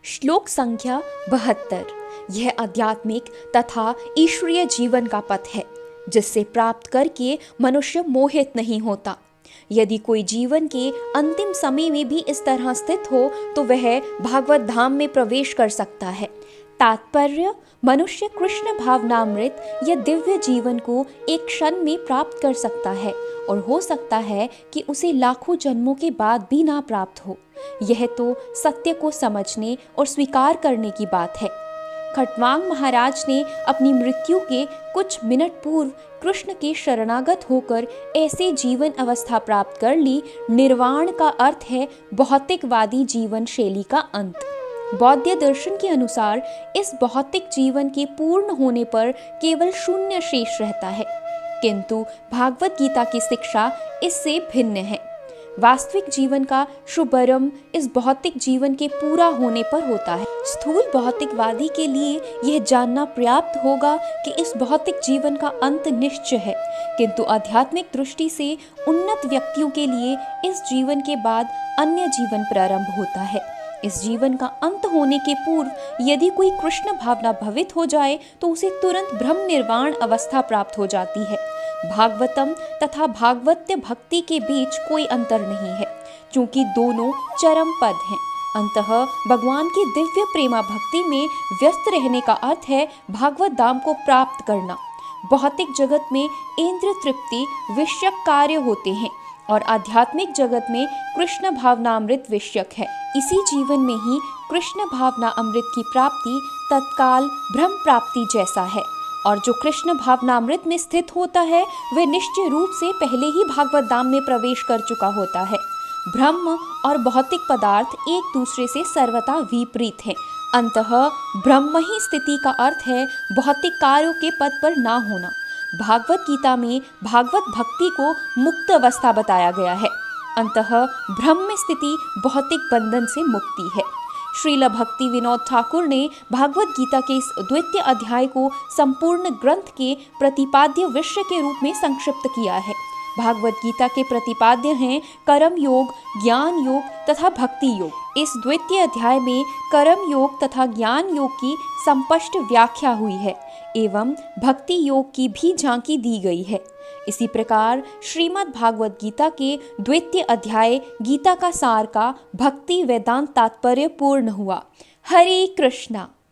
श्लोक संख्या 72। यह आध्यात्मिक तथा ईश्वरीय जीवन का पथ है जिससे प्राप्त करके मनुष्य मोहित नहीं होता। यदि कोई जीवन के अंतिम समय में भी इस तरह स्थित हो तो वह भागवत धाम में प्रवेश कर सकता है। तात्पर्य, मनुष्य कृष्ण भावनामृत या दिव्य जीवन को एक क्षण में प्राप्त कर सकता है और हो सकता है कि उसे लाखों जन्मों के बाद भी ना प्राप्त हो। यह तो सत्य को समझने और स्वीकार करने की बात है। खटवांग महाराज ने अपनी मृत्यु के कुछ मिनट पूर्व कृष्ण के शरणागत होकर ऐसे जीवन अवस्था प्राप्त कर ली। निर्वाण का अर्थ है भौतिकवादी जीवन शैली का अंत। बौद्ध दर्शन के अनुसार इस भौतिक जीवन के पूर्ण होने पर केवल शून्य शेष रहता है, किंतु भागवत गीता की शिक्षा इससे भिन्न है। वास्तविक जीवन का शुभारंभ इस भौतिक जीवन के पूरा होने पर होता है। स्थूल भौतिकवादी के लिए यह जानना पर्याप्त होगा कि इस भौतिक जीवन का अंत निश्चय है, किंतु आध्यात्मिक दृष्टि से उन्नत व्यक्तियों के लिए इस जीवन के बाद अन्य जीवन प्रारंभ होता है। इस जीवन का अंत होने के पूर्व यदि कोई कृष्ण भावना भवित हो जाए तो उसे तुरंत ब्रह्म निर्वाण अवस्था प्राप्त हो जाती है। भागवतम तथा भागवत्य भक्ति के बीच कोई अंतर नहीं है, क्योंकि दोनों चरम पद हैं। अंततः भगवान की दिव्य प्रेमा भक्ति में व्यस्त रहने का अर्थ है भागवत धाम को प्राप्त करना। भौतिक जगत में इंद्र तृप्ति विषयक कार्य होते हैं और आध्यात्मिक जगत में कृष्ण भावनामृत विषयक है। इसी जीवन में ही कृष्ण भावना अमृत की प्राप्ति तत्काल ब्रह्म प्राप्ति जैसा है, और जो कृष्ण भावनामृत में स्थित होता है वह निश्चय रूप से पहले ही भागवत धाम में प्रवेश कर चुका होता है। ब्रह्म और भौतिक पदार्थ एक दूसरे से सर्वथा विपरीत हैं। अंततः ब्रह्म ही स्थिति का अर्थ है भौतिक कार्यों के पद पर ना होना। भागवत गीता में भागवत भक्ति को मुक्त अवस्था बताया गया है। अंततः ब्रह्म स्थिति भौतिक बंधन से मुक्ति है। श्रील भक्ति विनोद ठाकुर ने भागवत गीता के इस द्वितीय अध्याय को संपूर्ण ग्रंथ के प्रतिपाद्य विषय के रूप में संक्षिप्त किया है। भागवत गीता के प्रतिपाद्य हैं कर्म योग, ज्ञान योग तथा भक्ति योग। इस द्वितीय अध्याय में कर्म योग तथा ज्ञान योग की संस्पष्ट व्याख्या हुई है एवं भक्ति योग की भी झांकी दी गई है। इसी प्रकार श्रीमद् भागवत गीता के द्वितीय अध्याय गीता का सार का भक्ति वेदांत तात्पर्य पूर्ण हुआ। हरे कृष्णा।